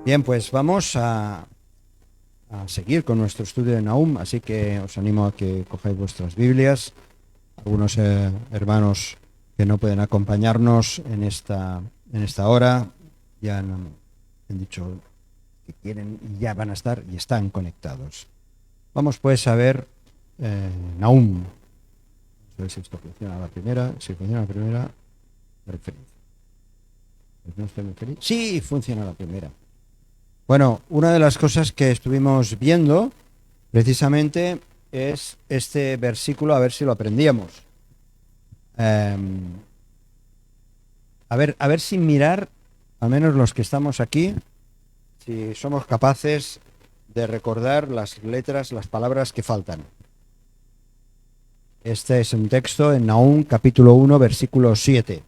Bien, pues vamos a seguir con nuestro estudio de Nahum, así que os animo a que cojáis vuestras Biblias. Algunos hermanos que no pueden acompañarnos en esta hora ya han dicho que quieren y ya van a estar y están conectados. Vamos pues a ver Nahum. A ver si esto funciona a la primera. Si funciona la primera, referencia. ¿No estoy muy feliz? Sí, funciona la primera. Bueno, una de las cosas que estuvimos viendo precisamente es este versículo, a ver si lo aprendíamos. A ver sin mirar, al menos los que estamos aquí, si somos capaces de recordar las letras, las palabras que faltan. Este es un texto en Nahum capítulo 1, versículo 7.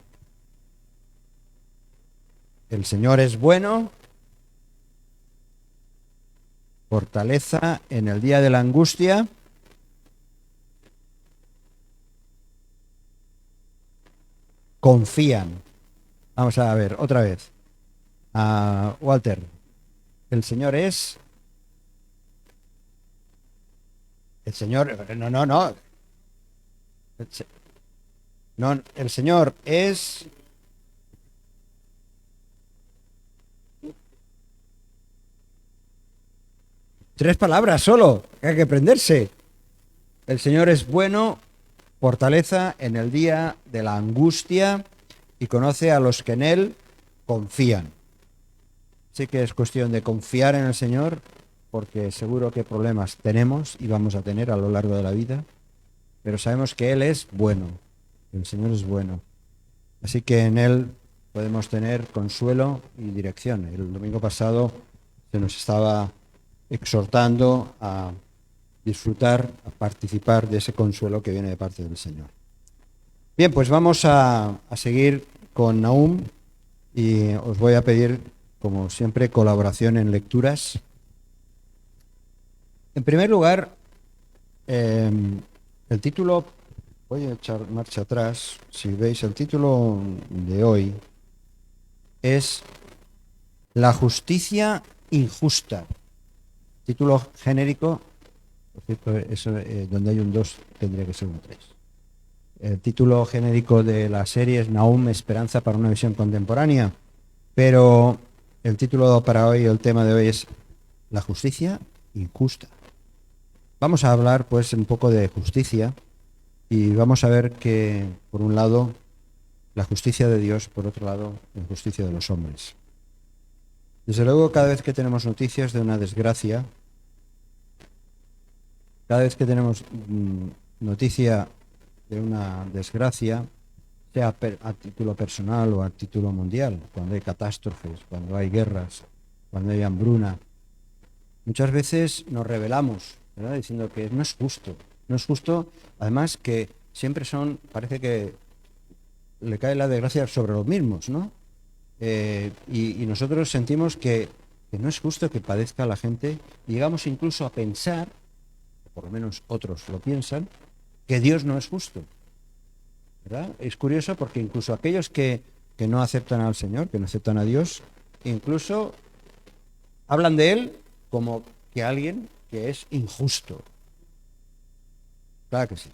El Señor es bueno, fortaleza en el día de la angustia. Confían. Vamos a ver, otra vez. Walter, el Señor es... El Señor... No. No, el Señor es... Tres palabras solo, que hay que aprenderse. El Señor es bueno, fortaleza en el día de la angustia y conoce a los que en Él confían. Sí que es cuestión de confiar en el Señor, porque seguro que problemas tenemos y vamos a tener a lo largo de la vida, pero sabemos que Él es bueno, el Señor es bueno. Así que en Él podemos tener consuelo y dirección. El domingo pasado se nos estaba exhortando a disfrutar, a participar de ese consuelo que viene de parte del Señor. Bien, pues vamos a seguir con Nahum y os voy a pedir, como siempre, colaboración en lecturas. En primer lugar, el título, voy a echar marcha atrás, si veis el título de hoy, es La justicia injusta. Título genérico, por cierto, eso, donde hay un 2 tendría que ser un 3. El título genérico de la serie es Nahum, Esperanza para una visión contemporánea, pero el título para hoy, el tema de hoy es La justicia injusta. Vamos a hablar pues un poco de justicia y vamos a ver que, por un lado, la justicia de Dios, por otro lado, la justicia de los hombres. Desde luego, cada vez que tenemos noticias de una desgracia, cada vez que tenemos noticia de una desgracia, sea a título personal o a título mundial, cuando hay catástrofes, cuando hay guerras, cuando hay hambruna, muchas veces nos rebelamos, ¿verdad? Diciendo que no es justo. No es justo, además que siempre parece que le cae la desgracia sobre los mismos, ¿no? Y nosotros sentimos que no es justo que padezca la gente, y llegamos incluso a pensar, por lo menos otros lo piensan, que Dios no es justo, ¿verdad? Es curioso porque incluso aquellos que no aceptan al Señor, que no aceptan a Dios, incluso hablan de Él como que alguien que es injusto. Claro que sí.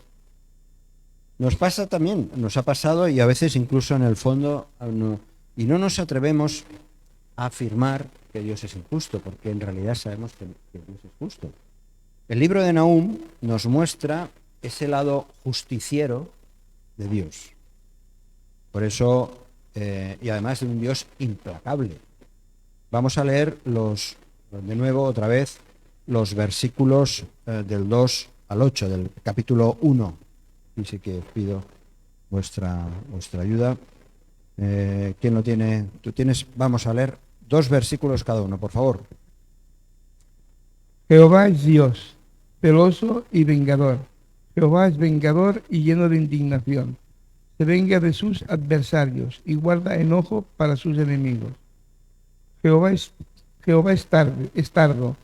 Nos pasa también, nos ha pasado, y a veces incluso en el fondo, y no nos atrevemos a afirmar que Dios es injusto, porque en realidad sabemos que Dios es justo. El libro de Nahum nos muestra ese lado justiciero de Dios. Por eso, y además de un Dios implacable. Vamos a leer de nuevo, otra vez, los versículos del 2 al 8 del capítulo 1. Y sí que pido vuestra ayuda. ¿Quién lo tiene? ¿Tú tienes? Vamos a leer 2 versículos cada uno, por favor. Jehová es Dios, celoso y vengador. Jehová es vengador y lleno de indignación. Se venga de sus adversarios y guarda enojo para sus enemigos. Jehová es tardo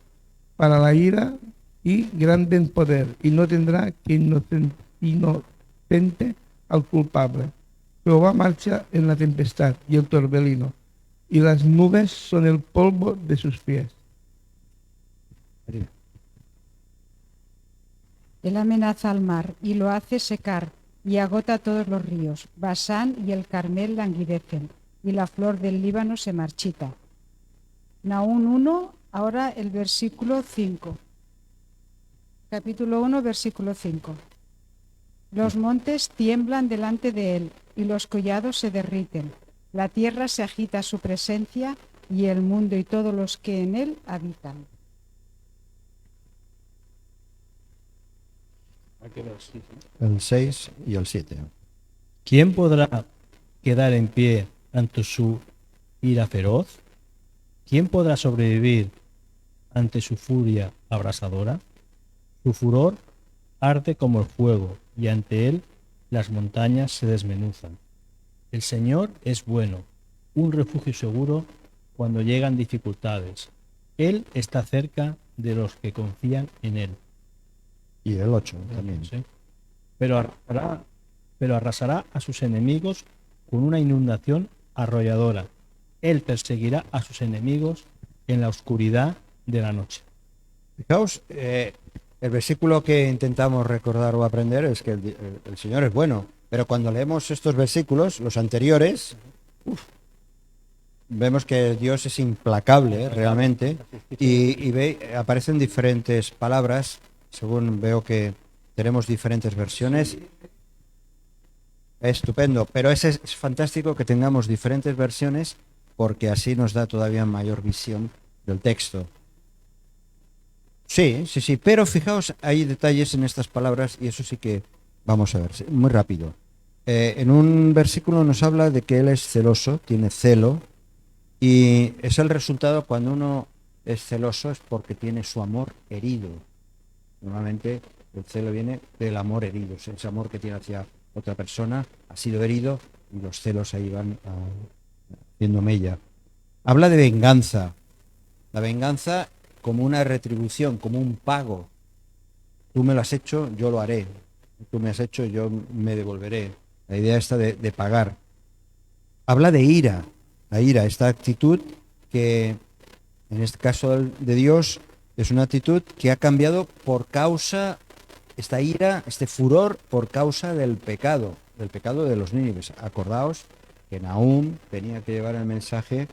para la ira y grande en poder, y no tendrá que inocente al culpable. Jehová marcha en la tempestad y el torbellino, y las nubes son el polvo de sus pies. Él amenaza al mar y lo hace secar y agota todos los ríos. Basán y el Carmel languidecen y la flor del Líbano se marchita. Nahum 1, ahora el versículo 5. Capítulo 1, versículo 5. Los montes tiemblan delante de él y los collados se derriten. La tierra se agita a su presencia y el mundo y todos los que en él habitan. El 6 y el 7. ¿Quién podrá quedar en pie ante su ira feroz? ¿Quién podrá sobrevivir ante su furia abrasadora? Su furor arde como el fuego, y ante él las montañas se desmenuzan. El Señor es bueno, un refugio seguro cuando llegan dificultades. Él está cerca de los que confían en él. Y el 8 también. Sí. Pero arrasará a sus enemigos con una inundación arrolladora. Él perseguirá a sus enemigos en la oscuridad de la noche. Fijaos, el versículo que intentamos recordar o aprender es que el Señor es bueno, pero cuando leemos estos versículos, los anteriores, vemos que Dios es implacable realmente y aparecen diferentes palabras, según veo que tenemos diferentes versiones. Estupendo, pero es fantástico que tengamos diferentes versiones porque así nos da todavía mayor visión del texto. Sí, pero fijaos, hay detalles en estas palabras y eso sí que vamos a ver, muy rápido. En un versículo nos habla de que Él es celoso, tiene celo, y es el resultado cuando uno es celoso es porque tiene su amor herido. Normalmente el celo viene del amor herido, ese amor que tiene hacia otra persona ha sido herido y los celos ahí van haciendo mella. Habla de venganza, la venganza como una retribución, como un pago. Tú me lo has hecho, yo lo haré. Tú me has hecho, yo me devolveré. La idea está de pagar. Habla de ira, la ira, esta actitud que en este caso de Dios es una actitud que ha cambiado por causa, esta ira, este furor por causa del pecado de los nínives. Acordaos que Nahum tenía que llevar el mensaje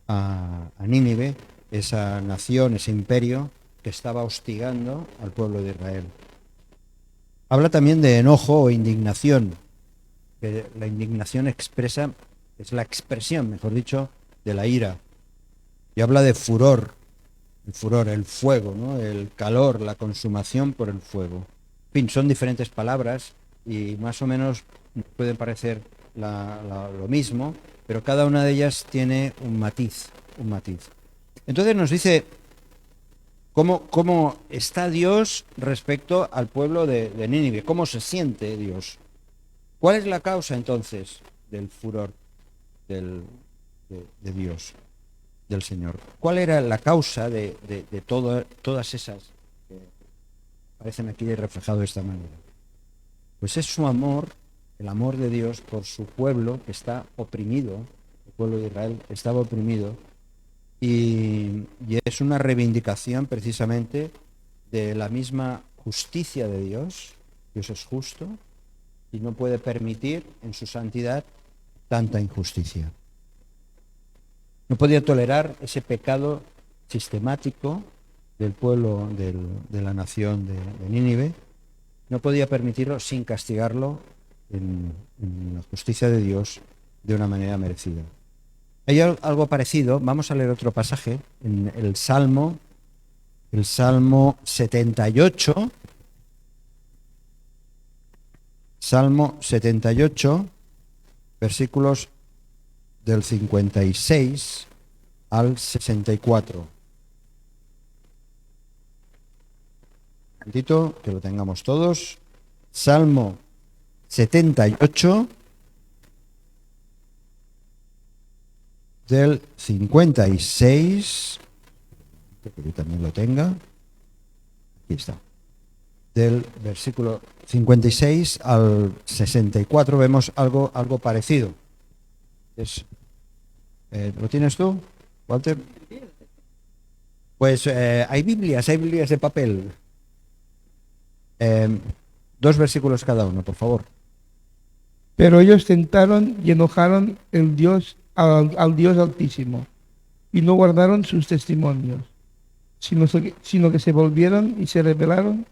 a Nínive, esa nación, ese imperio que estaba hostigando al pueblo de Israel. Habla también de enojo o indignación, que la indignación es la expresión, mejor dicho, de la ira. Y habla de furor, el fuego, ¿no? El calor, la consumación por el fuego. En fin, son diferentes palabras y más o menos pueden parecer lo mismo, pero cada una de ellas tiene un matiz. Entonces nos dice cómo está Dios respecto al pueblo de Nínive, cómo se siente Dios. ¿Cuál es la causa entonces del furor de Dios, del Señor? ¿Cuál era la causa de todas esas que aparecen aquí reflejado de esta manera? Pues es su amor, el amor de Dios por su pueblo que está oprimido. El pueblo de Israel estaba oprimido. Y es una reivindicación precisamente de la misma justicia de Dios. Dios es justo y no puede permitir en su santidad tanta injusticia. No podía tolerar ese pecado sistemático del pueblo de la nación de Nínive. No podía permitirlo sin castigarlo en la justicia de Dios de una manera merecida. Hay algo parecido, vamos a leer otro pasaje en el Salmo 78. Salmo 78, versículos del 56 al 64. Un momentito, que lo tengamos todos. Salmo 78, del 56, que yo también lo tenga, aquí está, del versículo 56 al 64 vemos algo parecido. Es ¿Lo tienes tú, Walter? Pues hay Biblias de papel. 2 versículos cada uno, por favor. Pero ellos tentaron y enojaron al Dios Altísimo y no guardaron sus testimonios, sino que se volvieron y se rebelaron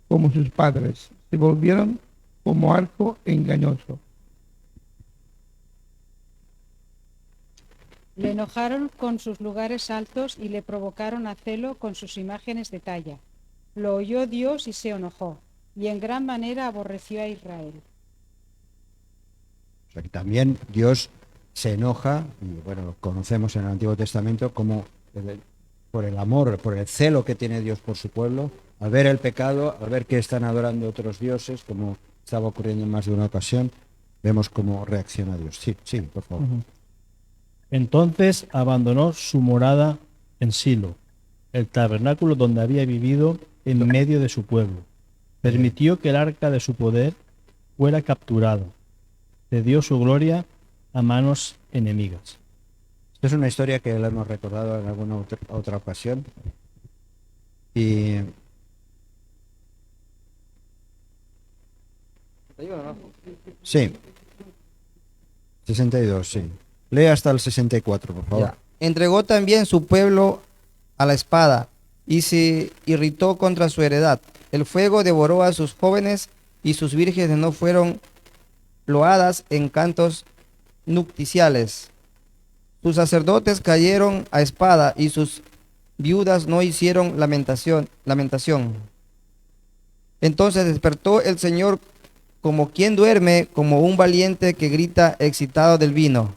como sus padres, se volvieron como arco engañoso. Le enojaron con sus lugares altos y le provocaron a celo con sus imágenes de talla. Lo oyó Dios y se enojó, y en gran manera aborreció a Israel. O sea que también Dios se enoja, y bueno, lo conocemos en el Antiguo Testamento como por el amor, por el celo que tiene Dios por su pueblo, al ver el pecado, al ver que están adorando otros dioses, como estaba ocurriendo en más de una ocasión, vemos cómo reacciona Dios. Sí, sí, por favor. Entonces abandonó su morada en Silo, el tabernáculo donde había vivido en medio de su pueblo. Permitió que el arca de su poder fuera capturado. Cedió su gloria a manos enemigas. Esta es una historia que la hemos recordado en alguna otra ocasión. Y sí, 62, sí. Lee hasta el 64, por favor. Ya. Entregó también su pueblo a la espada y se irritó contra su heredad. El fuego devoró a sus jóvenes y sus vírgenes no fueron loadas en cantos nupciales. Sus sacerdotes cayeron a espada y sus viudas no hicieron lamentación. Entonces despertó el Señor como quien duerme, como un valiente que grita excitado del vino.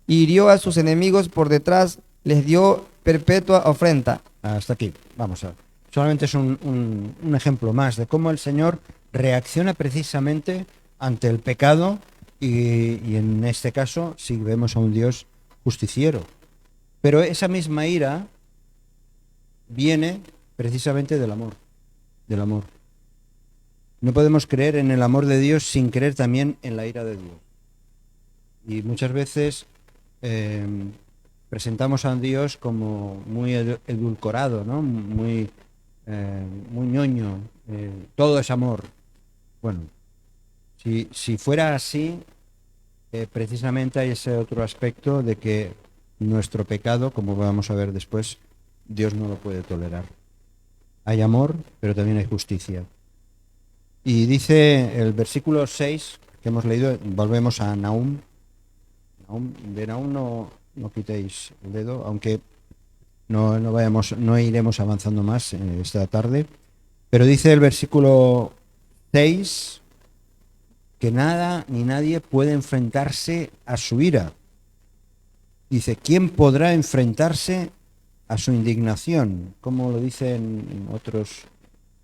Hirió a sus enemigos por detrás, les dio perpetua ofrenda. Hasta aquí, vamos a ver. Solamente es un ejemplo más de cómo el Señor reacciona precisamente ante el pecado y en este caso sí vemos a un Dios justiciero. Pero esa misma ira viene precisamente del amor, del amor. No podemos creer en el amor de Dios sin creer también en la ira de Dios. Y muchas veces presentamos a un Dios como muy edulcorado, ¿no? Muy ñoño, todo es amor. Bueno, si fuera así, precisamente hay ese otro aspecto de que nuestro pecado, como vamos a ver después, Dios no lo puede tolerar. Hay amor, pero también hay justicia. Y dice el versículo 6 que hemos leído, volvemos a Nahum. De Nahum no quitéis el dedo, aunque no iremos avanzando más esta tarde. Pero dice el versículo 6 que nada ni nadie puede enfrentarse a su ira. Dice, ¿quién podrá enfrentarse a su indignación? Como lo dicen otros,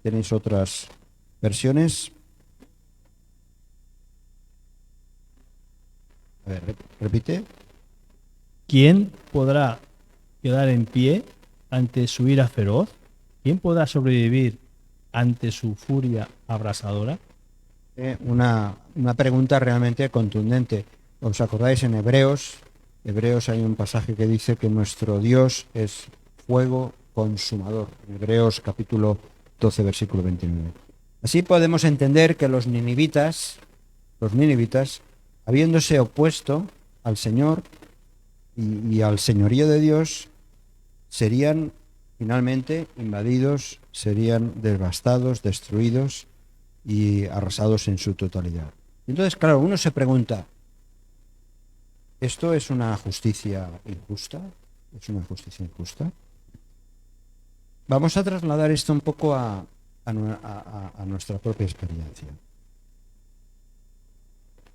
tenéis otras versiones. A ver, repite. ¿Quién podrá quedar en pie ante su ira feroz? ¿Quién podrá sobrevivir ante su furia abrasadora? Una pregunta realmente contundente. ¿Os acordáis en Hebreos hay un pasaje que dice que nuestro Dios es fuego consumador? Hebreos capítulo 12, versículo 29. Así podemos entender que los ninivitas, habiéndose opuesto al Señor y al señorío de Dios, serían finalmente invadidos, serían devastados, destruidos y arrasados en su totalidad. Entonces, claro, uno se pregunta, ¿esto es una justicia injusta? ¿Es una justicia injusta? Vamos a trasladar esto un poco a nuestra propia experiencia.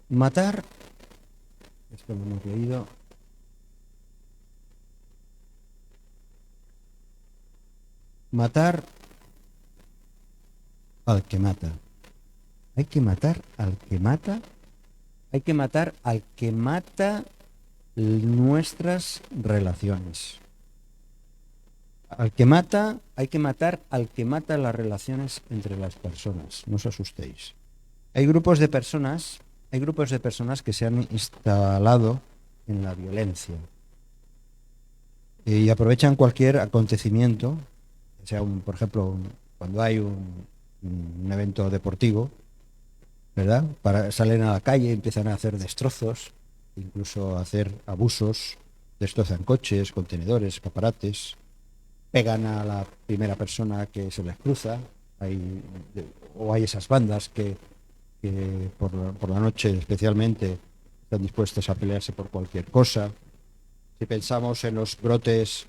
Matar, esto lo hemos leído, matar al que mata. Hay que matar al que mata. Hay que matar al que mata nuestras relaciones. Al que mata, hay que matar al que mata las relaciones entre las personas. No os asustéis. Hay grupos de personas que se han instalado en la violencia. y aprovechan cualquier acontecimiento, sea por ejemplo, cuando hay un evento deportivo, ¿verdad? Salen a la calle, empiezan a hacer destrozos, incluso a hacer abusos, destrozan coches, contenedores, escaparates, pegan a la primera persona que se les cruza, o hay esas bandas que por la noche especialmente están dispuestos a pelearse por cualquier cosa. Si pensamos en los brotes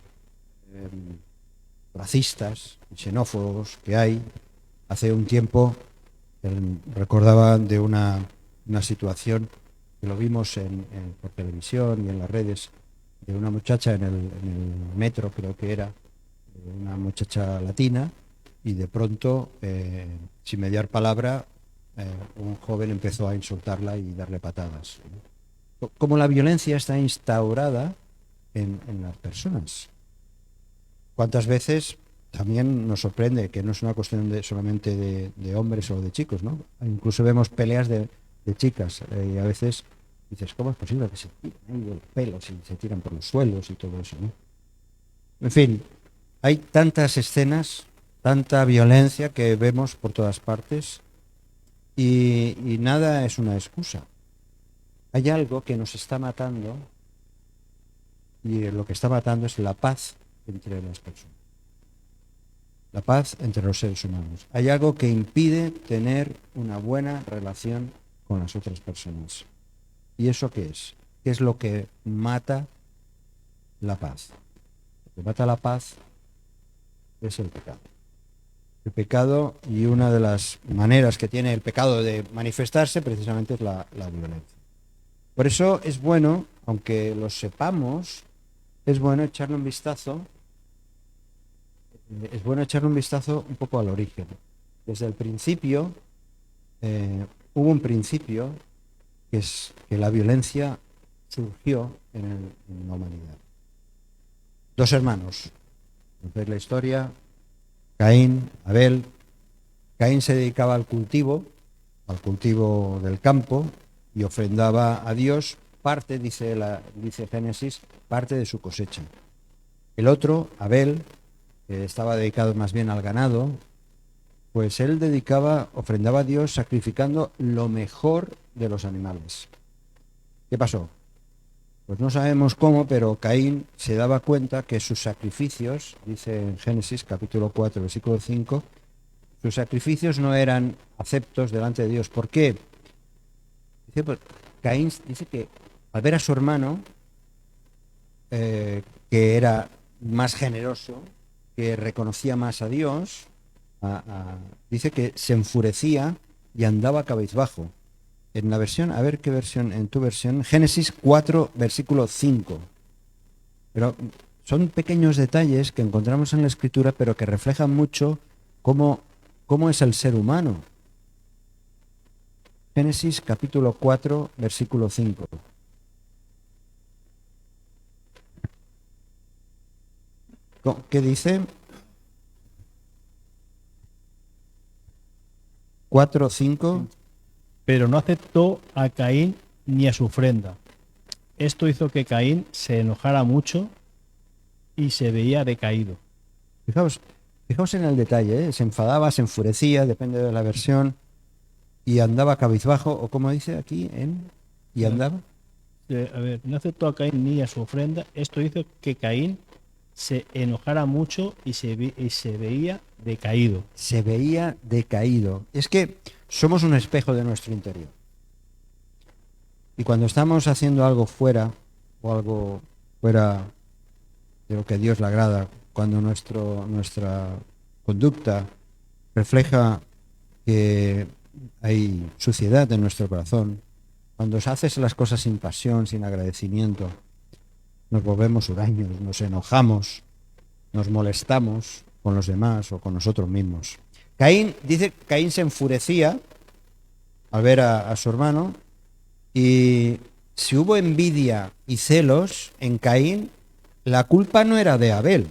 racistas y xenófobos que hay, hace un tiempo recordaba de una situación que lo vimos por televisión y en las redes, de una muchacha en el metro, creo que era, una muchacha latina, y de pronto, sin mediar palabra, un joven empezó a insultarla y darle patadas. Como la violencia está instaurada en las personas. ¿Cuántas veces también nos sorprende que no es una cuestión solamente de hombres o de chicos, ¿no? Incluso vemos peleas de chicas y a veces dices, ¿cómo es posible que se tiren ahí los pelos y se tiran por los suelos y todo eso, ¿no? En fin, hay tantas escenas, tanta violencia que vemos por todas partes y nada es una excusa. Hay algo que nos está matando y lo que está matando es la paz entre las personas. La paz entre los seres humanos. Hay algo que impide tener una buena relación con las otras personas. ¿Y eso qué es? ¿Qué es lo que mata la paz? Lo que mata la paz es el pecado. El pecado, y una de las maneras que tiene el pecado de manifestarse precisamente es la violencia. Por eso es bueno, aunque lo sepamos, es bueno echarle un vistazo. Es bueno echarle un vistazo un poco al origen. Desde el principio, hubo un principio que es que la violencia surgió en la humanidad. Dos hermanos. ¿Conocéis la historia? Caín, Abel. Caín se dedicaba al cultivo del campo, y ofrendaba a Dios parte, dice Génesis, parte de su cosecha. El otro, Abel, que estaba dedicado más bien al ganado, pues él ofrendaba a Dios sacrificando lo mejor de los animales. ¿Qué pasó? Pues no sabemos cómo, pero Caín se daba cuenta que sus sacrificios, dice en Génesis capítulo 4, versículo 5, sus sacrificios no eran aceptos delante de Dios. ¿Por qué? Dice, pues, Caín dice que al ver a su hermano, que era más generoso, que reconocía más a Dios, dice que se enfurecía y andaba cabizbajo. En la versión, a ver qué versión, en tu versión, Génesis 4, versículo 5. Pero son pequeños detalles que encontramos en la Escritura, pero que reflejan mucho cómo es el ser humano. Génesis capítulo 4, versículo 5. ¿Qué dice? 4, 5. Pero no aceptó a Caín ni a su ofrenda. Esto hizo que Caín se enojara mucho y se veía decaído. Fijaos en el detalle, ¿eh? Se enfadaba, se enfurecía, depende de la versión, y andaba cabizbajo, o como dice aquí, y andaba. A ver, no aceptó a Caín ni a su ofrenda. Esto hizo que Caín se enojara mucho y se veía decaído. Se veía decaído. Es que somos un espejo de nuestro interior. Y cuando estamos haciendo algo fuera, o algo fuera de lo que a Dios le agrada, cuando nuestra conducta refleja que hay suciedad en nuestro corazón, cuando se haces las cosas sin pasión, sin agradecimiento, nos volvemos huraños, nos enojamos, nos molestamos con los demás o con nosotros mismos. Caín se enfurecía al ver a su hermano, y si hubo envidia y celos en Caín, la culpa no era de Abel.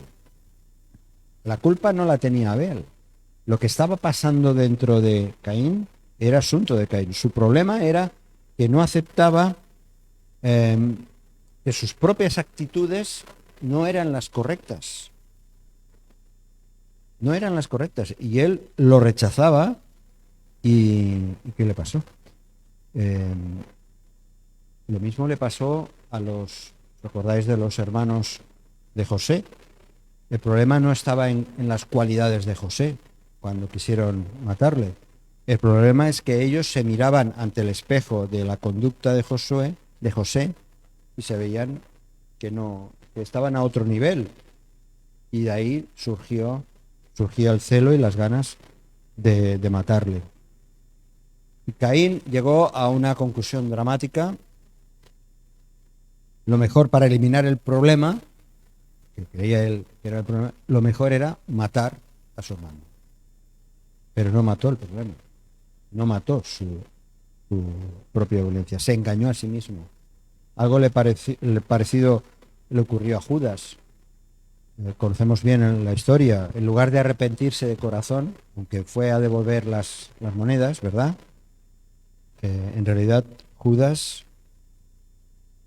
La culpa no la tenía Abel. Lo que estaba pasando dentro de Caín era asunto de Caín. Su problema era que no aceptaba que sus propias actitudes no eran las correctas. No eran las correctas. Y él lo rechazaba. ¿Y qué le pasó? Lo mismo le pasó a los, ¿recordáis de los hermanos de José? El problema no estaba en las cualidades de José cuando quisieron matarle. El problema es que ellos se miraban ante el espejo de la conducta de José, y se veían que estaban a otro nivel. Y de ahí surgió el celo y las ganas de matarle. Y Caín llegó a una conclusión dramática. Lo mejor para eliminar el problema, que creía él que era el problema, lo mejor era matar a su hermano. Pero no mató el problema, no mató su propia violencia, se engañó a sí mismo. Algo parecido le ocurrió a Judas. Conocemos bien en la historia. En lugar de arrepentirse de corazón, aunque fue a devolver las monedas, ¿verdad? En realidad Judas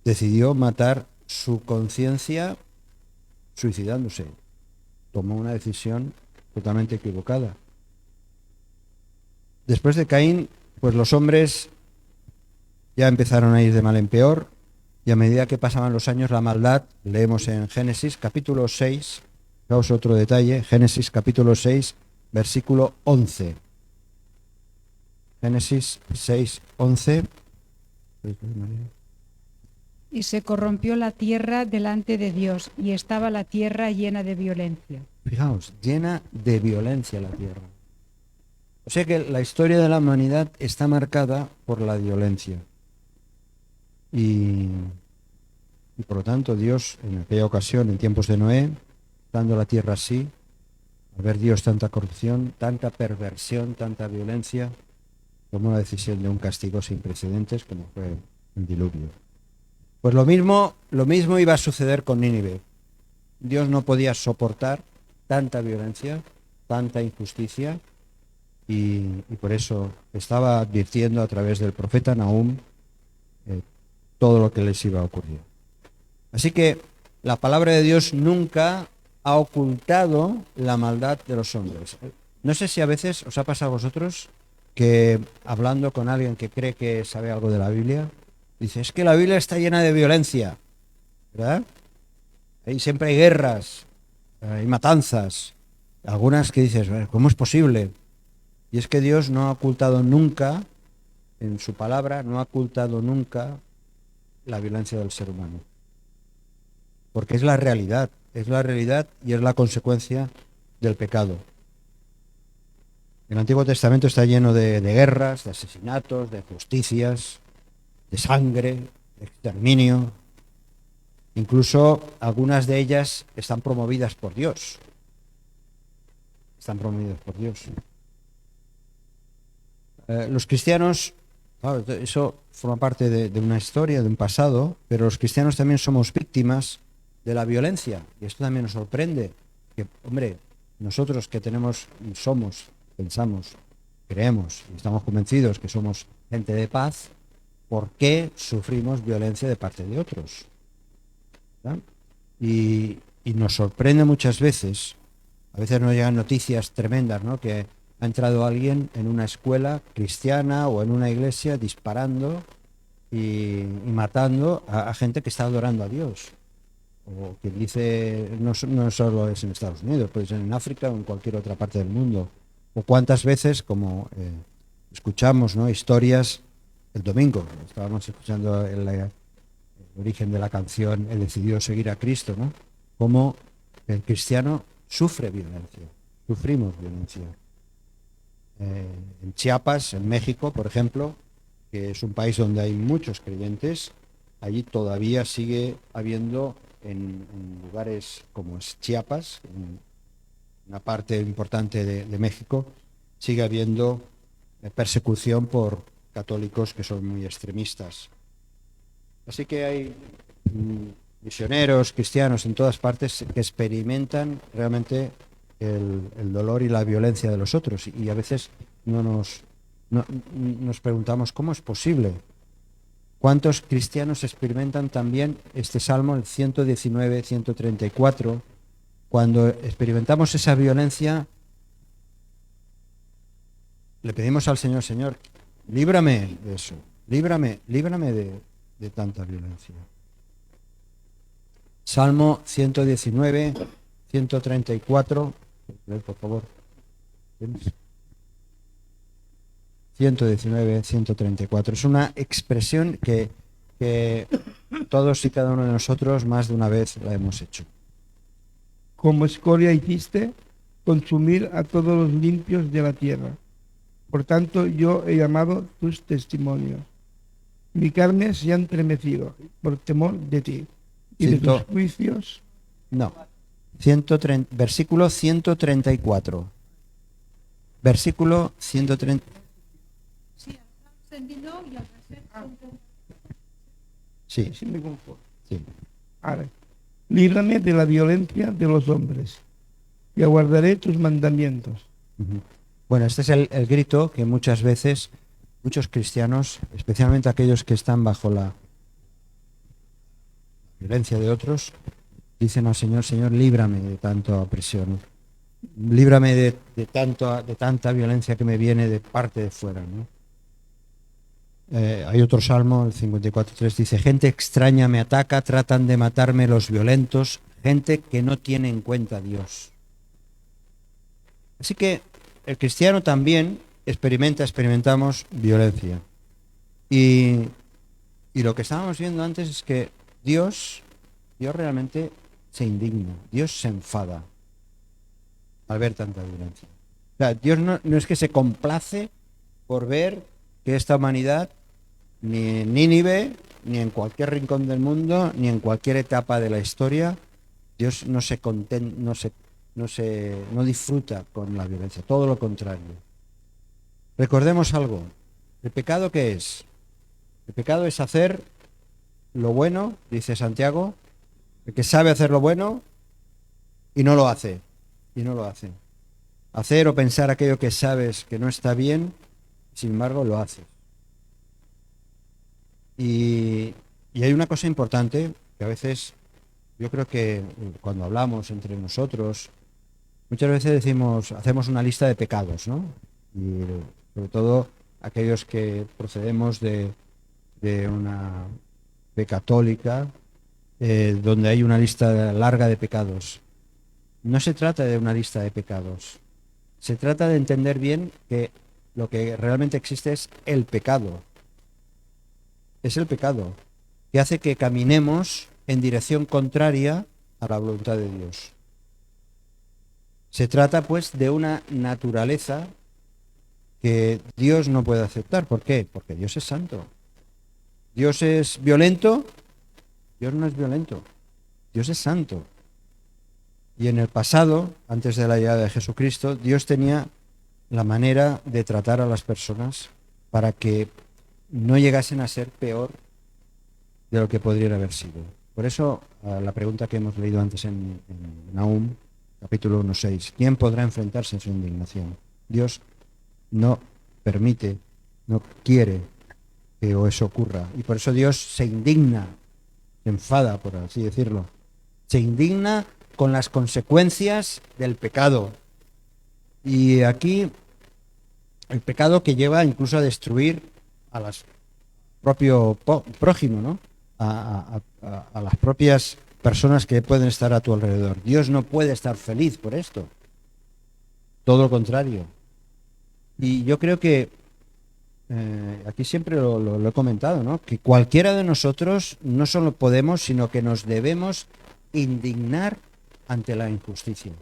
decidió matar su conciencia suicidándose. Tomó una decisión totalmente equivocada. Después de Caín, pues los hombres ya empezaron a ir de mal en peor, y a medida que pasaban los años, la maldad, leemos en Génesis capítulo 6, fijaos otro detalle, Génesis capítulo 6, versículo 11. Génesis 6, 11. Y se corrompió la tierra delante de Dios, y estaba la tierra llena de violencia. Fijaos, llena de violencia la tierra. O sea que la historia de la humanidad está marcada por la violencia. Y por lo tanto Dios, en aquella ocasión, en tiempos de Noé, dando la tierra así, al ver Dios tanta corrupción, tanta perversión, tanta violencia, tomó la decisión de un castigo sin precedentes como fue el diluvio. Pues lo mismo iba a suceder con Nínive. Dios no podía soportar tanta violencia, tanta injusticia, y por eso estaba advirtiendo a través del profeta Nahum todo lo que les iba a ocurrir. Así que la palabra de Dios nunca ha ocultado la maldad de los hombres. No sé si a veces os ha pasado a vosotros que hablando con alguien que cree que sabe algo de la Biblia, dice, es que la Biblia está llena de violencia, ¿verdad? Ahí siempre hay guerras, hay matanzas, algunas que dices, ¿cómo es posible? Y es que Dios no ha ocultado nunca, en su palabra, no ha ocultado nunca la violencia del ser humano. Porque es la realidad y es la consecuencia del pecado. El Antiguo Testamento está lleno de guerras, de asesinatos, de justicias, de sangre, de exterminio. Incluso algunas de ellas están promovidas por Dios. Los cristianos, claro, eso forma parte de una historia, de un pasado, pero los cristianos también somos víctimas de la violencia. Y esto también nos sorprende. Que, hombre, nosotros que pensamos, creemos y estamos convencidos que somos gente de paz, ¿por qué sufrimos violencia de parte de otros? ¿Verdad? Y nos sorprende muchas veces, a veces nos llegan noticias tremendas, ¿no? Que ha entrado alguien en una escuela cristiana o en una iglesia disparando y matando a gente que está adorando a Dios. O quien dice, no solo es en Estados Unidos, puede ser en África o en cualquier otra parte del mundo. O cuántas veces, como escuchamos, ¿no? Historias el domingo, estábamos escuchando el origen de la canción He decidido seguir a Cristo, ¿no? Cómo el cristiano sufre violencia, sufrimos violencia. En Chiapas, en México, por ejemplo, que es un país donde hay muchos creyentes, allí todavía sigue habiendo en lugares como es Chiapas, en una parte importante de México, sigue habiendo persecución por católicos que son muy extremistas. Así que hay misioneros cristianos en todas partes que experimentan realmente el dolor y la violencia de los otros, y a veces nos preguntamos cómo es posible. ¿Cuántos cristianos experimentan también este salmo, el 119, 134? Cuando experimentamos esa violencia, le pedimos al Señor, Señor, líbrame de eso, líbrame de tanta violencia. Salmo 119, 134, por favor. 119, 134. Es una expresión que todos y cada uno de nosotros más de una vez la hemos hecho. Como escoria hiciste consumir a todos los limpios de la tierra. Por tanto, yo he llamado tus testimonios. Mi carne se ha entremecido por temor de ti. Y de tus juicios. No. 130, versículo 134. Versículo 130. Sí, Sí, me confundo. sí. Ahora, líbrame de la violencia de los hombres y aguardaré tus mandamientos. Ujú. Bueno, este es el grito que muchas veces muchos cristianos, especialmente aquellos que están bajo la violencia de otros, dicen al Señor, Señor, líbrame de tanta opresión, líbrame de tanta violencia que me viene de parte de fuera, ¿no? Hay otro salmo, el 54:3, dice, gente extraña me ataca, tratan de matarme los violentos, gente que no tiene en cuenta a Dios. Así que el cristiano también experimentamos violencia. Y lo que estábamos viendo antes es que Dios realmente se indigna, Dios se enfada al ver tanta violencia. O sea, Dios no es que se complace por ver que esta humanidad, ni en Nínive, ni en cualquier rincón del mundo, ni en cualquier etapa de la historia, Dios no disfruta con la violencia, todo lo contrario. Recordemos algo, ¿el pecado qué es? El pecado es hacer lo bueno, dice Santiago, el que sabe hacer lo bueno y no lo hace, Hacer o pensar aquello que sabes que no está bien, sin embargo lo haces. Y hay una cosa importante que a veces, yo creo que cuando hablamos entre nosotros, muchas veces hacemos una lista de pecados, ¿no? Y sobre todo aquellos que procedemos de una fe católica, donde hay una lista larga de pecados. No se trata de una lista de pecados. Se trata de entender bien que lo que realmente existe es el pecado. Es el pecado que hace que caminemos en dirección contraria a la voluntad de Dios. Se trata, pues, de una naturaleza que Dios no puede aceptar. ¿Por qué? Porque Dios es santo. ¿Dios es violento? Dios no es violento. Dios es santo. Y en el pasado, antes de la llegada de Jesucristo, Dios tenía la manera de tratar a las personas para que no llegasen a ser peor de lo que podrían haber sido. Por eso, la pregunta que hemos leído antes en Nahum, capítulo 1:6, ¿quién podrá enfrentarse a su indignación? Dios no permite, no quiere que eso ocurra. Y por eso Dios se indigna, se enfada, por así decirlo. Se indigna con las consecuencias del pecado. Y aquí el pecado que lleva incluso a destruir a las propio prójimo, ¿no? A las propias personas que pueden estar a tu alrededor. Dios no puede estar feliz por esto. Todo lo contrario. Y yo creo que aquí siempre lo he comentado, ¿no? Que cualquiera de nosotros no solo podemos, sino que nos debemos indignar ante la injusticia.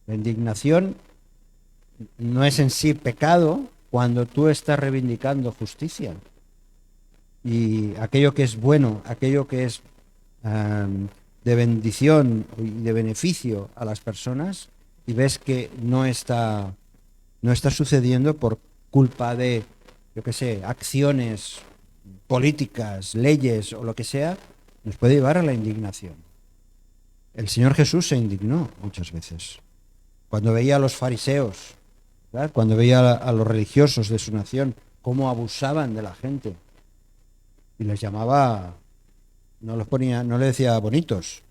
La indignación no es en sí pecado cuando tú estás reivindicando justicia. Y aquello que es bueno, aquello que es de bendición y de beneficio a las personas, y ves que no está sucediendo por culpa de, yo qué sé, acciones políticas, leyes o lo que sea, nos puede llevar a la indignación. El Señor Jesús se indignó muchas veces. Cuando veía a los fariseos, ¿verdad? Cuando veía a los religiosos de su nación, cómo abusaban de la gente. y les llamaba, no los ponía, no le decía bonitos,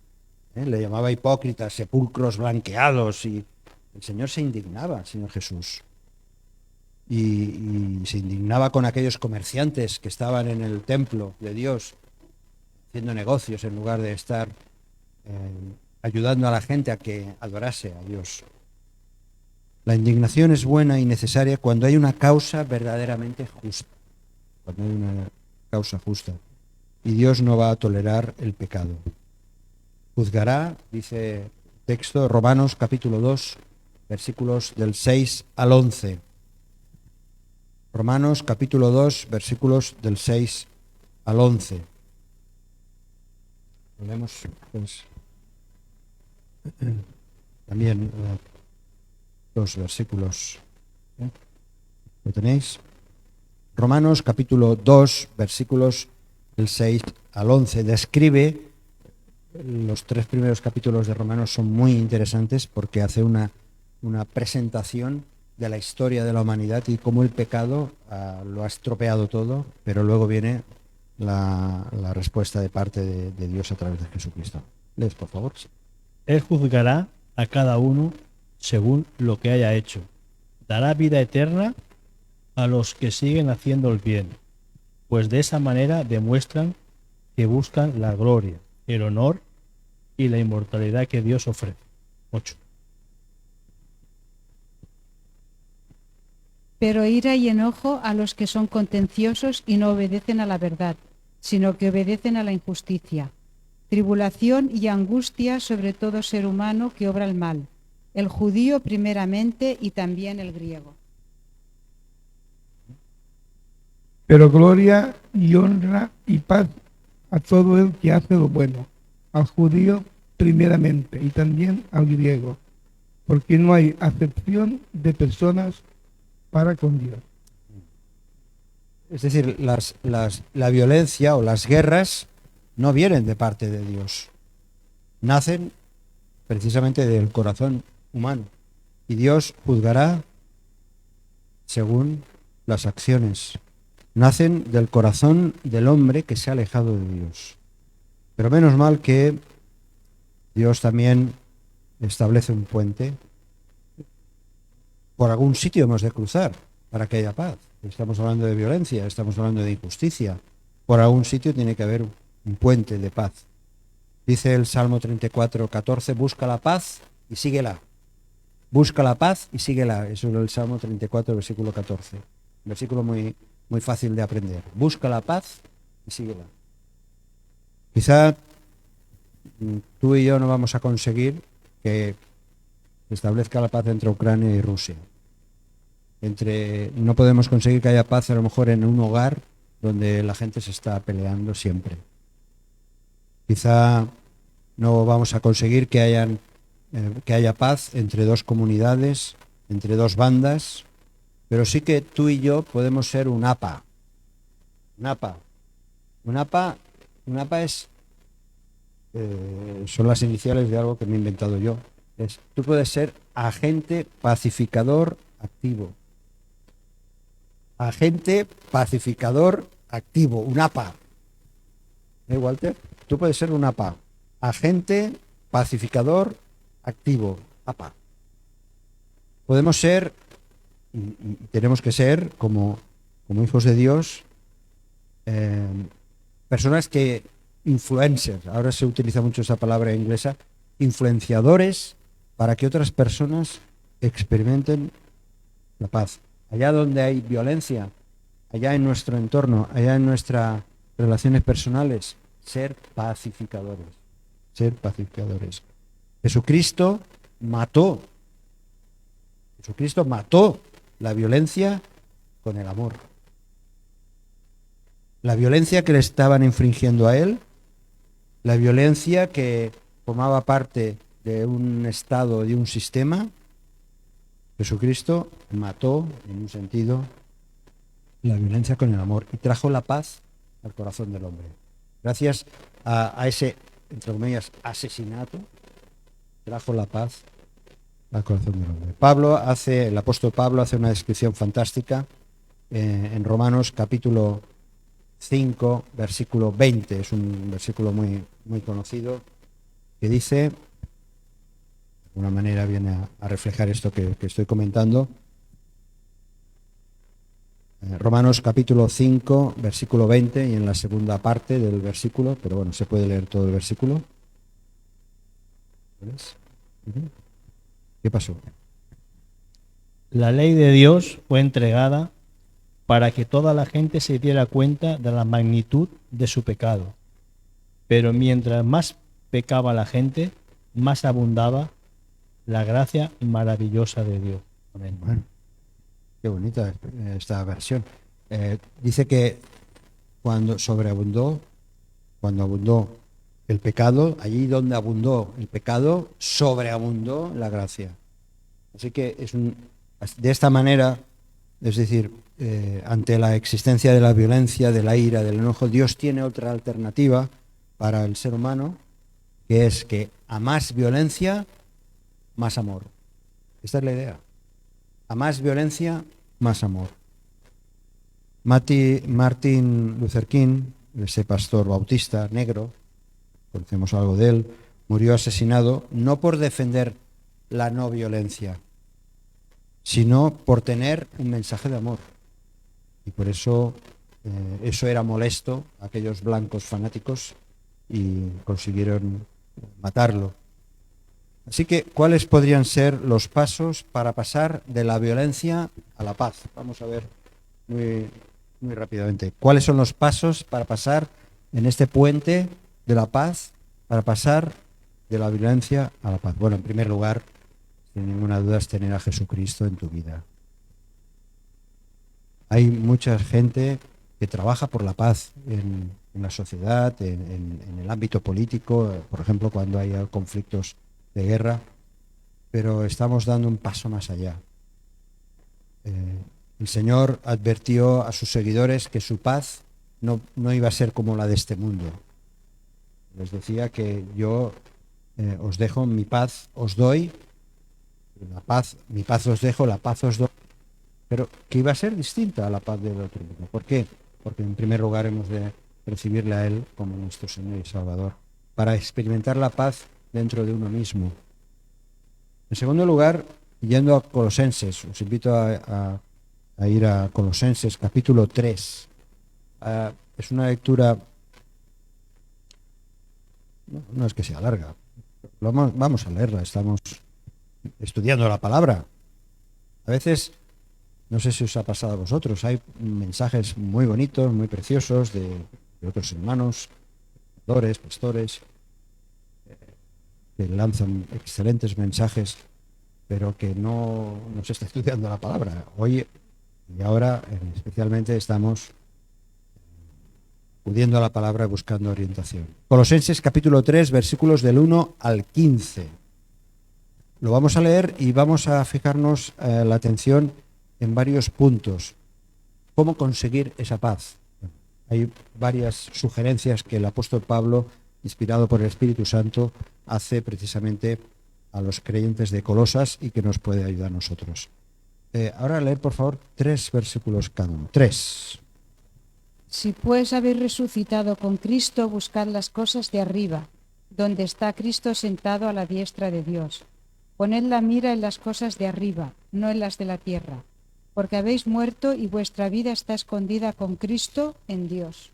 le llamaba hipócritas, sepulcros blanqueados, y el Señor se indignaba, el Señor Jesús. Y se indignaba con aquellos comerciantes que estaban en el templo de Dios haciendo negocios en lugar de estar ayudando a la gente a que adorase a Dios. La indignación es buena y necesaria cuando hay una causa verdaderamente justa, cuando hay una causa justa. Y Dios no va a tolerar el pecado. Juzgará, dice el texto, Romanos capítulo 2, versículos del 6 al 11. Romanos capítulo 2, versículos del 6 al 11. Lo leemos pues, también dos versículos. ¿Lo tenéis? Romanos capítulo 2, versículos del 6 al 11. Describe, los 3 primeros capítulos de Romanos son muy interesantes porque hace una presentación de la historia de la humanidad y cómo el pecado lo ha estropeado todo, pero luego viene la respuesta de parte de Dios a través de Jesucristo. Lees, por favor. Él juzgará a cada uno según lo que haya hecho. Dará vida eterna a los que siguen haciendo el bien, pues de esa manera demuestran que buscan la gloria, el honor y la inmortalidad que Dios ofrece. 8. Pero ira y enojo a los que son contenciosos y no obedecen a la verdad, sino que obedecen a la injusticia. Tribulación y angustia sobre todo ser humano que obra el mal, el judío primeramente y también el griego. Pero gloria y honra y paz a todo el que hace lo bueno, al judío primeramente y también al griego, porque no hay acepción de personas para con Dios. Es decir, la violencia o las guerras no vienen de parte de Dios. Nacen precisamente del corazón humano. Y Dios juzgará según las acciones. Nacen del corazón del hombre que se ha alejado de Dios. Pero menos mal que Dios también establece un puente. Por algún sitio hemos de cruzar para que haya paz. Estamos hablando de violencia, estamos hablando de injusticia. Por algún sitio tiene que haber un puente de paz. Dice el Salmo 34, 14, busca la paz y síguela. Busca la paz y síguela. Eso es el Salmo 34, versículo 14. Un versículo muy fácil de aprender. Busca la paz y síguela. Quizá tú y yo no vamos a conseguir que se establezca la paz entre Ucrania y Rusia. No podemos conseguir que haya paz a lo mejor en un hogar donde la gente se está peleando siempre. Quizá no vamos a conseguir que haya paz entre dos comunidades, entre dos bandas, pero sí que tú y yo podemos ser un APA. Un APA. Un APA son las iniciales de algo que me he inventado yo. Tú puedes ser agente pacificador activo. Agente pacificador activo, un APA. Walter? Tú puedes ser un APA. Agente pacificador activo, APA. Podemos ser, y tenemos que ser, como hijos de Dios, personas que, influencers, ahora se utiliza mucho esa palabra inglesa, influenciadores para que otras personas experimenten la paz. Allá donde hay violencia, allá en nuestro entorno, allá en nuestras relaciones personales, ser pacificadores. Ser pacificadores. Jesucristo mató la violencia con el amor. La violencia que le estaban infringiendo a él, la violencia que formaba parte de un estado, de un sistema, Jesucristo mató, en un sentido, la violencia con el amor y trajo la paz al corazón del hombre. Gracias a ese, entre comillas, asesinato, trajo la paz al corazón del hombre. El apóstol Pablo hace una descripción fantástica en Romanos capítulo 5, versículo 20. Es un versículo muy, muy conocido que dice, de alguna manera viene a reflejar esto que estoy comentando. Romanos capítulo 5, versículo 20, y en la segunda parte del versículo, pero bueno, se puede leer todo el versículo. ¿Ves? ¿Qué pasó? La ley de Dios fue entregada para que toda la gente se diera cuenta de la magnitud de su pecado. Pero mientras más pecaba la gente, más abundaba la gracia maravillosa de Dios. Amén. Bueno, qué bonita esta versión. Dice que cuando abundó el pecado, allí donde abundó el pecado, sobreabundó la gracia. Así que de esta manera, es decir, ante la existencia de la violencia, de la ira, del enojo, Dios tiene otra alternativa para el ser humano, que es que a más violencia, más amor. Esta es la idea. A más violencia, más amor. Martin Luther King, ese pastor bautista negro, conocemos algo de él, murió asesinado no por defender la no violencia, sino por tener un mensaje de amor. Y por eso eso era molesto a aquellos blancos fanáticos y consiguieron matarlo. Así que, ¿cuáles podrían ser los pasos para pasar de la violencia a la paz? Vamos a ver muy rápidamente. ¿Cuáles son los pasos para pasar en este puente de la paz, para pasar de la violencia a la paz? Bueno, en primer lugar, sin ninguna duda, es tener a Jesucristo en tu vida. Hay mucha gente que trabaja por la paz en la sociedad, en el ámbito político, por ejemplo, cuando hay conflictos de guerra, pero estamos dando un paso más allá. El Señor advirtió a sus seguidores que su paz no iba a ser como la de este mundo. Les decía que yo os dejo mi paz, os doy, mi paz os dejo, la paz os doy, pero que iba a ser distinta a la paz del otro mundo. ¿Por qué? Porque en primer lugar hemos de recibirle a Él como nuestro Señor y Salvador, para experimentar la paz dentro de uno mismo. En segundo lugar, yendo a Colosenses, os invito a ir a Colosenses capítulo 3. Es una lectura, no es que sea larga, vamos a leerla, estamos estudiando la palabra. A veces, no sé si os ha pasado a vosotros, hay mensajes muy bonitos, muy preciosos de otros hermanos, pastores, que lanzan excelentes mensajes, pero que no se está estudiando la palabra. Hoy y ahora especialmente estamos acudiendo a la palabra y buscando orientación. Colosenses capítulo 3, versículos del 1 al 15. Lo vamos a leer y vamos a fijarnos la atención en varios puntos. ¿Cómo conseguir esa paz? Hay varias sugerencias que el apóstol Pablo, inspirado por el Espíritu Santo, hace precisamente a los creyentes de Colosas y que nos puede ayudar a nosotros. Ahora leer, por favor, 3 versículos cada uno. 3. Si pues habéis resucitado con Cristo, buscad las cosas de arriba, donde está Cristo sentado a la diestra de Dios. Poned la mira en las cosas de arriba, no en las de la tierra, porque habéis muerto y vuestra vida está escondida con Cristo en Dios.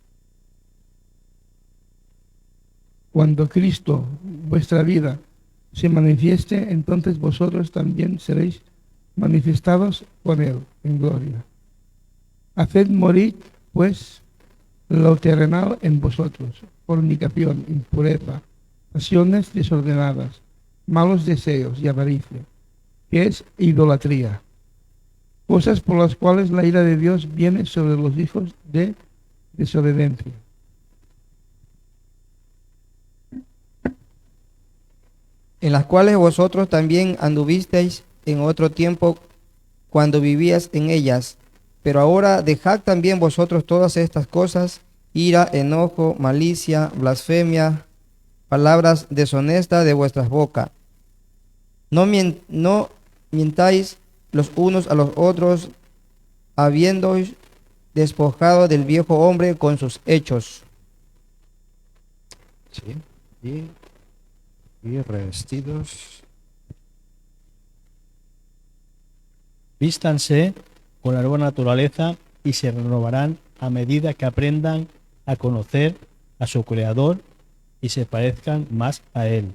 Cuando Cristo, vuestra vida, se manifieste, entonces vosotros también seréis manifestados con Él en gloria. Haced morir, pues, lo terrenal en vosotros: fornicación, impureza, pasiones desordenadas, malos deseos y avaricia, que es idolatría, cosas por las cuales la ira de Dios viene sobre los hijos de desobediencia. En las cuales vosotros también anduvisteis en otro tiempo cuando vivías en ellas. Pero ahora dejad también vosotros todas estas cosas: ira, enojo, malicia, blasfemia, palabras deshonestas de vuestras bocas. No mintáis los unos a los otros, habiéndoos despojado del viejo hombre con sus hechos. Sí. Y revestidos. Vístanse con la nueva naturaleza y se renovarán a medida que aprendan a conocer a su Creador y se parezcan más a Él.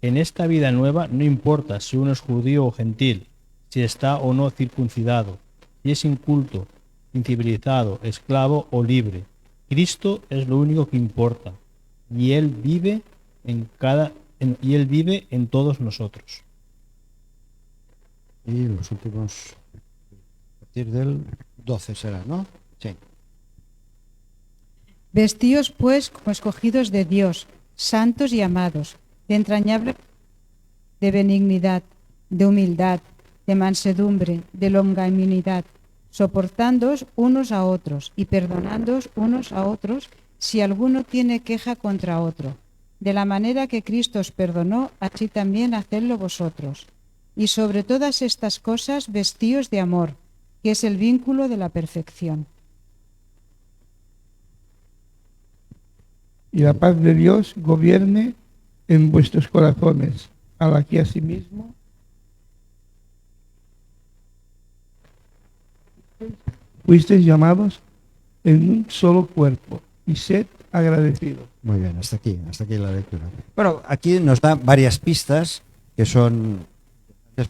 En esta vida nueva no importa si uno es judío o gentil, si está o no circuncidado, si es inculto, incivilizado, esclavo o libre. Cristo es lo único que importa y Él vive en todos nosotros. Y los últimos, a partir del 12 será, ¿no? Sí. Vestíos pues como escogidos de Dios, santos y amados, de entrañable, de benignidad, de humildad, de mansedumbre, de longanimidad, soportándoos unos a otros y perdonándoos unos a otros si alguno tiene queja contra otro. De la manera que Cristo os perdonó, así también hacedlo vosotros. Y sobre todas estas cosas vestíos de amor, que es el vínculo de la perfección. Y la paz de Dios gobierne en vuestros corazones, a la que asimismo fuisteis llamados en un solo cuerpo, y sed agradecidos. Muy bien, hasta aquí la lectura. Bueno, aquí nos da varias pistas que son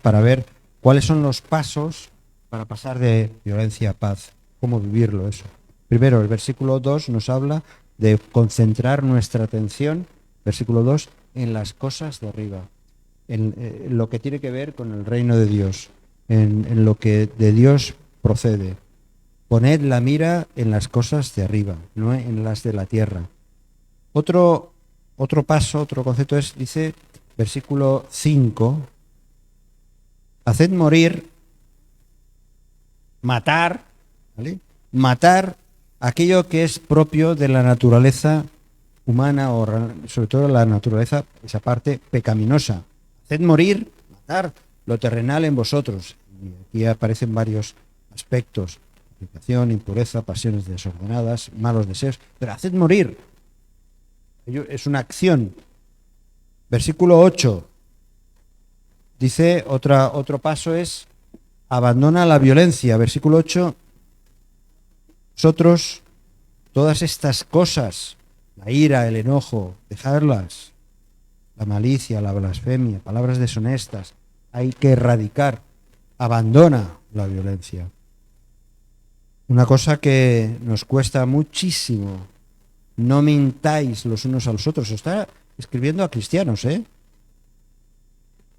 para ver cuáles son los pasos para pasar de violencia a paz, cómo vivirlo eso. Primero, el versículo 2 nos habla de concentrar nuestra atención, versículo 2, en las cosas de arriba, en lo que tiene que ver con el reino de Dios, en lo que de Dios procede. Poned la mira en las cosas de arriba, no en las de la tierra. Otro paso, otro concepto es, dice, versículo 5, haced morir, matar, ¿vale? Matar aquello que es propio de la naturaleza humana o sobre todo la naturaleza, esa parte pecaminosa. Haced morir, matar lo terrenal en vosotros. Y aquí aparecen varios aspectos: fornicación, impureza, pasiones desordenadas, malos deseos. Pero haced morir. Es una acción. Versículo 8. Dice, otro paso es, abandona la violencia. Versículo 8. Vosotros, todas estas cosas, la ira, el enojo, dejadlas. La malicia, la blasfemia, palabras deshonestas, hay que erradicar. Abandona la violencia. Una cosa que nos cuesta muchísimo. No mintáis los unos a los otros. Está escribiendo a cristianos, ¿eh?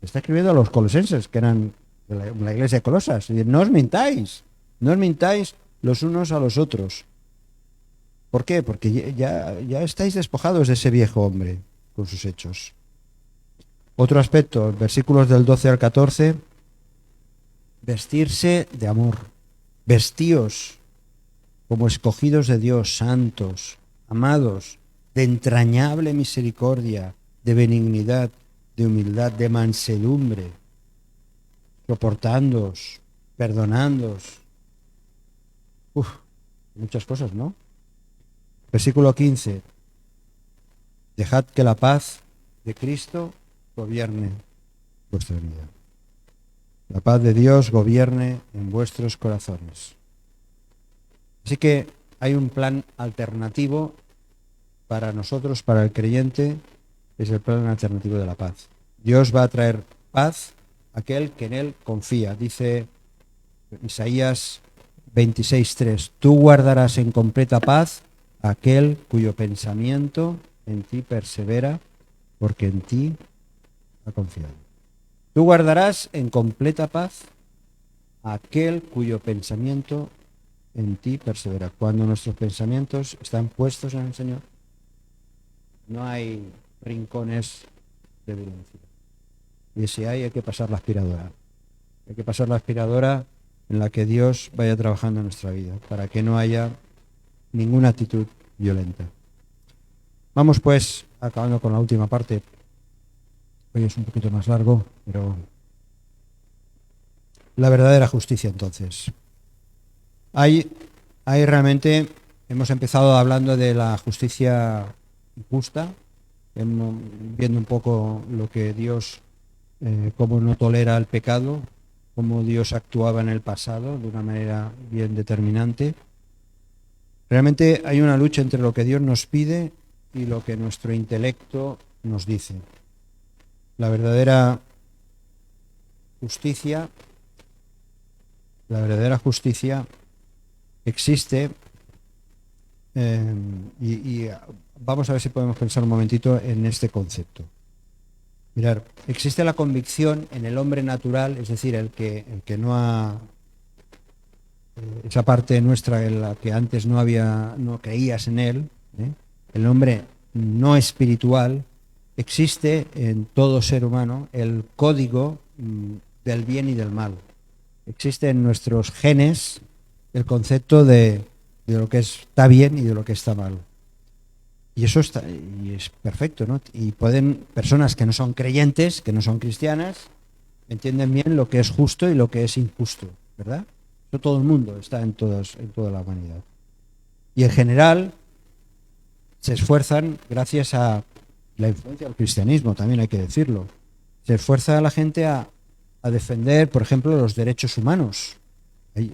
Está escribiendo a los colosenses, que eran la iglesia de Colosas. No os mintáis los unos a los otros. ¿Por qué? Porque ya estáis despojados de ese viejo hombre con sus hechos. Otro aspecto, versículos del 12 al 14, vestirse de amor. Vestíos como escogidos de Dios, santos, amados, de entrañable misericordia, de benignidad, de humildad, de mansedumbre, soportándoos, perdonándoos. Muchas cosas, ¿no? Versículo 15. Dejad que la paz de Cristo gobierne vuestra vida. La paz de Dios gobierne en vuestros corazones. Así que hay un plan alternativo para nosotros, para el creyente, es el plan alternativo de la paz. Dios va a traer paz a aquel que en él confía. Dice Isaías 26:3, tú guardarás en completa paz a aquel cuyo pensamiento en ti persevera, porque en ti ha confiado. Tú guardarás en completa paz a aquel cuyo pensamiento en ti persevera. Cuando nuestros pensamientos están puestos en el Señor, no hay rincones de violencia. Y si hay que pasar la aspiradora. Hay que pasar la aspiradora en la que Dios vaya trabajando en nuestra vida, para que no haya ninguna actitud violenta. Vamos pues, acabando con la última parte. Hoy es un poquito más largo, pero la verdadera justicia entonces. Hay Ahí realmente hemos empezado hablando de la justicia injusta, viendo un poco lo que Dios, cómo no tolera el pecado, cómo Dios actuaba en el pasado de una manera bien determinante. Realmente hay una lucha entre lo que Dios nos pide y lo que nuestro intelecto nos dice. La verdadera justicia existe, y vamos a ver si podemos pensar un momentito en este concepto. Mirar, existe la convicción en el hombre natural, es decir, el que no ha, esa parte nuestra en la que antes no creías en él, el hombre no espiritual. Existe en todo ser humano el código del bien y del mal. Existe en nuestros genes el concepto de lo que está bien y de lo que está mal. Y eso es perfecto, ¿no? Y pueden personas que no son creyentes, que no son cristianas, entienden bien lo que es justo y lo que es injusto, ¿verdad? Eso todo el mundo está en toda la humanidad. Y en general se esfuerzan, gracias a la influencia del cristianismo, también hay que decirlo, se esfuerza a la gente a defender, por ejemplo, los derechos humanos.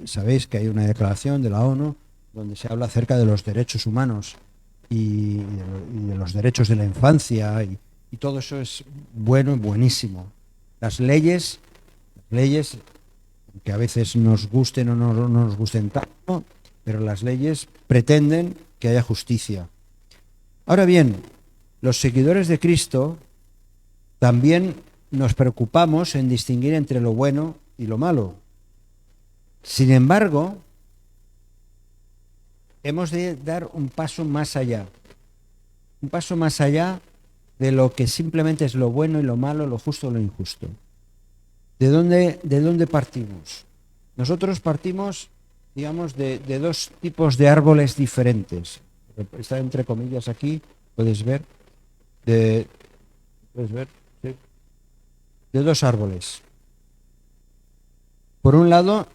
Sabéis que hay una declaración de la ONU donde se habla acerca de los derechos humanos y de los derechos de la infancia, y todo eso es bueno y buenísimo. Las leyes, que a veces nos gusten o no nos gusten tanto, pero las leyes pretenden que haya justicia. Ahora bien, los seguidores de Cristo también nos preocupamos en distinguir entre lo bueno y lo malo. Sin embargo, hemos de dar un paso más allá de lo que simplemente es lo bueno y lo malo, lo justo o lo injusto. ¿De dónde partimos? Nosotros partimos, digamos, de dos tipos de árboles diferentes. Está entre comillas aquí, puedes ver, sí, de dos árboles. Por un lado,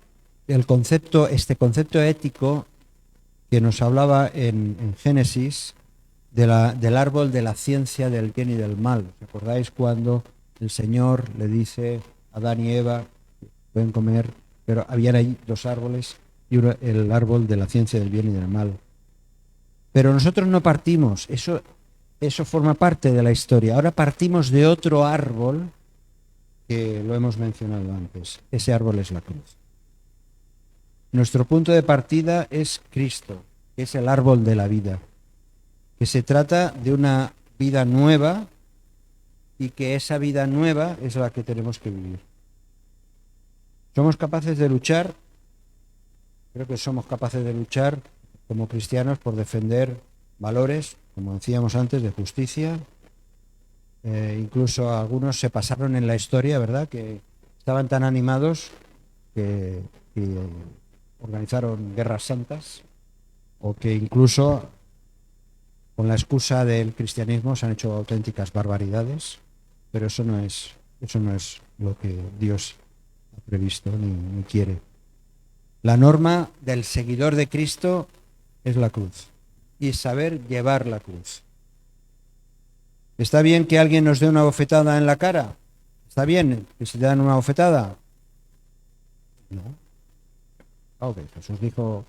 este concepto ético que nos hablaba en Génesis del árbol de la ciencia del bien y del mal. ¿Recordáis cuando el Señor le dice a Adán y Eva, pueden comer, pero habían ahí dos árboles y el árbol de la ciencia del bien y del mal? Pero nosotros no partimos, eso forma parte de la historia. Ahora partimos de otro árbol que lo hemos mencionado antes. Ese árbol es la cruz. Nuestro punto de partida es Cristo, que es el árbol de la vida, que se trata de una vida nueva y que esa vida nueva es la que tenemos que vivir. Somos capaces de luchar, creo que somos capaces de luchar como cristianos por defender valores, como decíamos antes, de justicia. Incluso algunos se pasaron en la historia, ¿verdad?, que estaban tan animados que organizaron guerras santas, o que incluso con la excusa del cristianismo se han hecho auténticas barbaridades, pero eso no es lo que Dios ha previsto ni quiere. La norma del seguidor de Cristo es la cruz y saber llevar la cruz. ¿Está bien que alguien nos dé una bofetada en la cara? ¿Está bien que se te dan una bofetada? No. Ok, Jesús dijo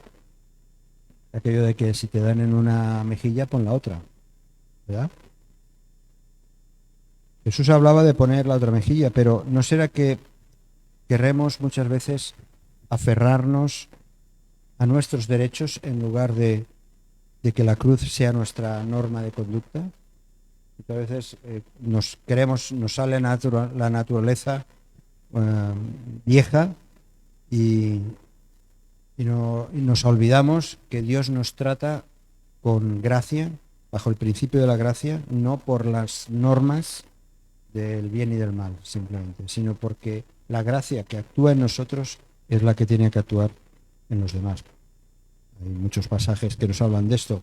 aquello de que si te dan en una mejilla, pon la otra, ¿verdad? Jesús hablaba de poner la otra mejilla, pero ¿no será que querremos muchas veces aferrarnos a nuestros derechos en lugar de que la cruz sea nuestra norma de conducta? Muchas veces nos sale la naturaleza vieja y nos olvidamos que Dios nos trata con gracia, bajo el principio de la gracia, no por las normas del bien y del mal simplemente, sino porque la gracia que actúa en nosotros es la que tiene que actuar en los demás. Hay muchos pasajes que nos hablan de esto.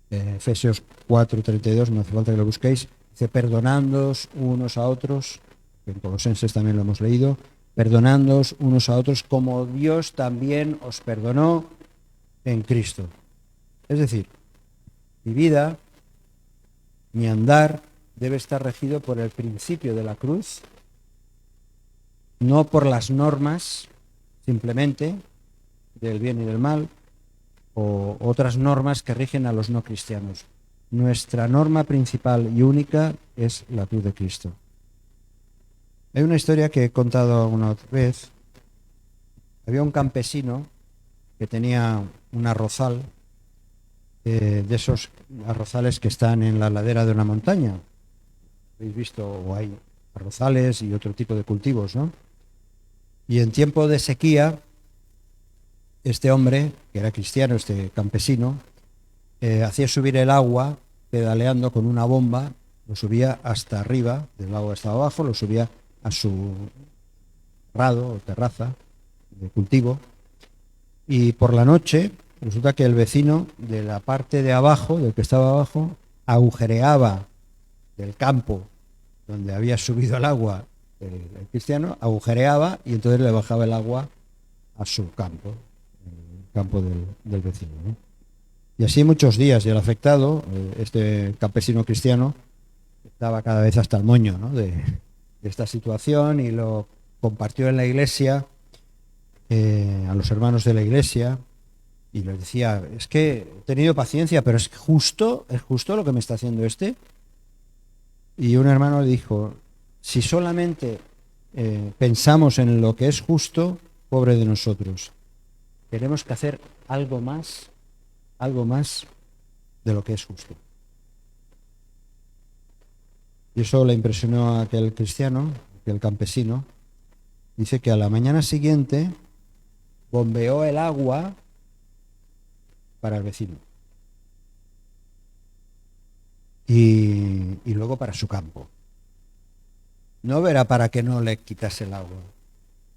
Efesios 4:32, no hace falta que lo busquéis, dice: perdonándoos unos a otros, en Colosenses también lo hemos leído, perdonándoos unos a otros como Dios también os perdonó en Cristo. Es decir, mi vida, mi andar debe estar regido por el principio de la cruz, no por las normas simplemente del bien y del mal o otras normas que rigen a los no cristianos. Nuestra norma principal y única es la cruz de Cristo. Hay una historia que he contado una otra vez. Había un campesino que tenía un arrozal, de esos arrozales que están en la ladera de una montaña. Habéis visto, o hay arrozales y otro tipo de cultivos, ¿no? Y en tiempo de sequía, este hombre, que era cristiano, este campesino, hacía subir el agua pedaleando con una bomba, lo subía hasta arriba, del agua estaba abajo, lo subía a su rado o terraza de cultivo, y por la noche resulta que el vecino de la parte de abajo, del que estaba abajo, agujereaba del campo donde había subido el agua el cristiano, agujereaba y entonces le bajaba el agua a su campo, el campo del vecino, ¿no? Y así muchos días, y el afectado, este campesino cristiano, estaba cada vez hasta el moño, ¿no?, de esta situación, y lo compartió en la iglesia, a los hermanos de la iglesia, y les decía, es que he tenido paciencia, pero es justo lo que me está haciendo este. Y un hermano le dijo, si solamente pensamos en lo que es justo, pobre de nosotros. Tenemos que hacer algo más de lo que es justo. Y eso le impresionó a aquel cristiano, aquel campesino. Dice que a la mañana siguiente bombeó el agua para el vecino. Y luego para su campo. No era para que no le quitase el agua,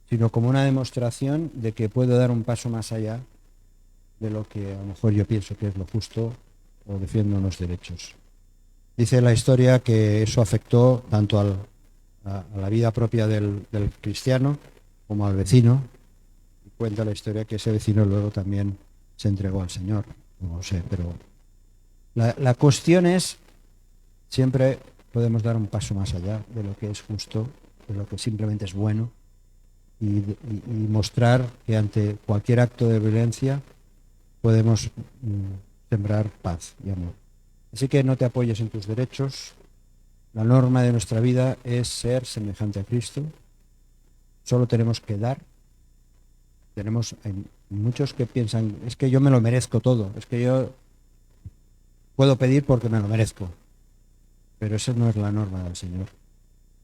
sino como una demostración de que puedo dar un paso más allá de lo que a lo mejor yo pienso que es lo justo o defiendo unos derechos. Dice la historia que eso afectó tanto a la vida propia del cristiano como al vecino. Y cuenta la historia que ese vecino luego también se entregó al Señor. No lo sé, pero la cuestión es, siempre podemos dar un paso más allá de lo que es justo, de lo que simplemente es bueno, y mostrar que ante cualquier acto de violencia podemos sembrar paz y amor. Así que no te apoyes en tus derechos. La norma de nuestra vida es ser semejante a Cristo. Solo tenemos que dar. Hay muchos que piensan, es que yo me lo merezco todo, es que yo puedo pedir porque me lo merezco. Pero esa no es la norma del Señor.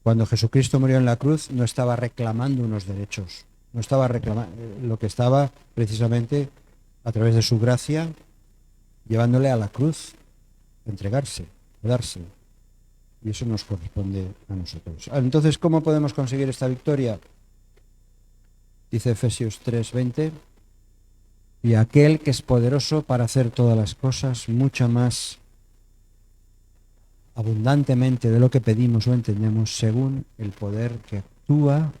Cuando Jesucristo murió en la cruz, no estaba reclamando unos derechos, no estaba reclamando, lo que estaba precisamente a través de su gracia, llevándole a la cruz, entregarse, darse. Y eso nos corresponde a nosotros. Entonces, ¿cómo podemos conseguir esta victoria? Dice Efesios 3:20, y aquel que es poderoso para hacer todas las cosas mucho más abundantemente de lo que pedimos o entendemos, según el poder que actúa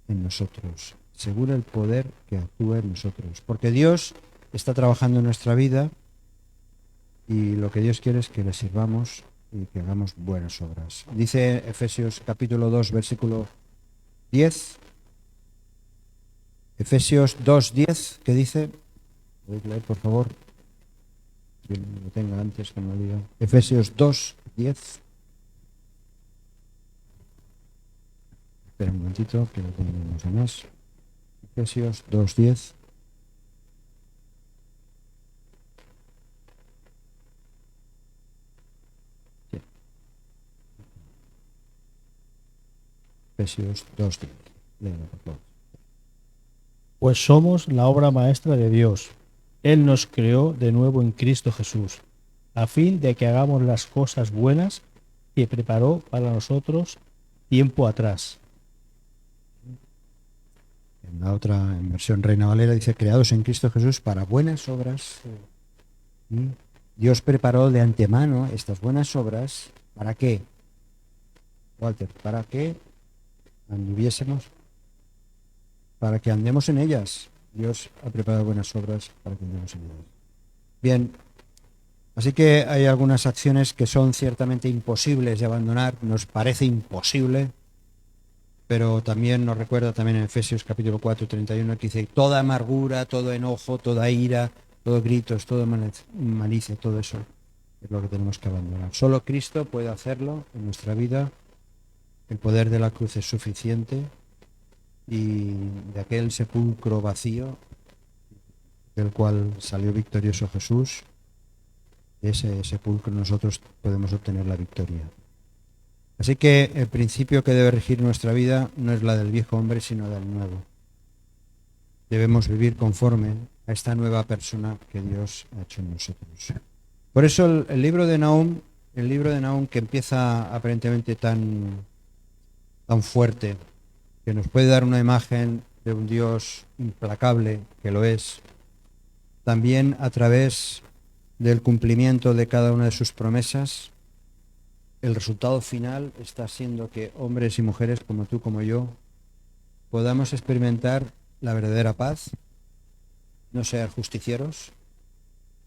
en nosotros, según el poder que actúa en nosotros. Porque Dios está trabajando en nuestra vida y lo que Dios quiere es que le sirvamos y que hagamos buenas obras. Dice Efesios capítulo 2, versículo 10. Efesios 2:10, ¿qué dice? ¿Podéis leer, por favor? Quien lo tenga antes, que me lo diga. Efesios 2:10. Espera un momentito, que lo tenemos más. Efesios 2:10. Sí. Efesios 2:10. Léelo, por favor. Pues somos la obra maestra de Dios. Él nos creó de nuevo en Cristo Jesús, a fin de que hagamos las cosas buenas que preparó para nosotros tiempo atrás. En la otra, en versión Reina Valera, dice, creados en Cristo Jesús para buenas obras. Y Dios preparó de antemano estas buenas obras, ¿para qué? Walter, ¿para qué anduviésemos? Para que andemos en ellas. Dios ha preparado buenas obras para que andemos en ellas. Bien, así que hay algunas acciones que son ciertamente imposibles de abandonar, nos parece imposible, pero también nos recuerda también en Efesios capítulo 4, 31, que dice: toda amargura, todo enojo, toda ira, todo gritos, toda malicia, todo eso es lo que tenemos que abandonar. Solo Cristo puede hacerlo en nuestra vida. El poder de la cruz es suficiente, y de aquel sepulcro vacío del cual salió victorioso Jesús, de ese sepulcro nosotros podemos obtener la victoria. Así que el principio que debe regir nuestra vida no es la del viejo hombre, sino del nuevo. Debemos vivir conforme a esta nueva persona que Dios ha hecho en nosotros. Por eso el libro de Nahum, que empieza aparentemente tan fuerte, que nos puede dar una imagen de un Dios implacable, que lo es, también a través del cumplimiento de cada una de sus promesas, el resultado final está siendo que hombres y mujeres como tú, como yo, podamos experimentar la verdadera paz, no ser justicieros,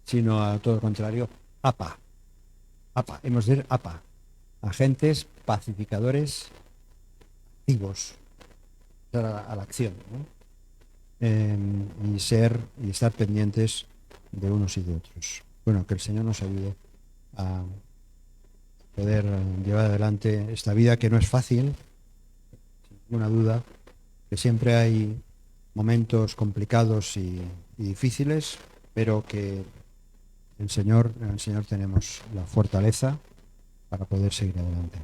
sino a todo lo contrario, hemos de ir agentes pacificadores activos a la acción, ¿no? Y estar pendientes de unos y de otros. Bueno, que el Señor nos ayude a poder llevar adelante esta vida, que no es fácil, sin ninguna duda, que siempre hay momentos complicados y difíciles, pero que en el Señor tenemos la fortaleza para poder seguir adelante.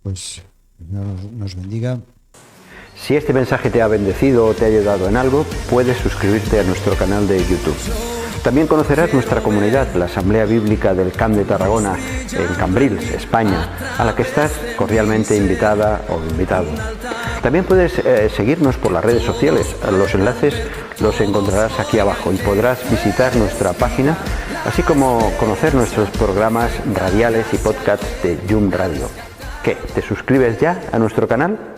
Pues el Señor nos bendiga. Si este mensaje te ha bendecido o te ha ayudado en algo, puedes suscribirte a nuestro canal de YouTube. También conocerás nuestra comunidad, la Asamblea Bíblica del Camp de Tarragona, en Cambrils, España, a la que estás cordialmente invitada o invitado. También puedes seguirnos por las redes sociales. Los enlaces los encontrarás aquí abajo y podrás visitar nuestra página, así como conocer nuestros programas radiales y podcasts de Yum Radio. ¿Qué? ¿Te suscribes ya a nuestro canal?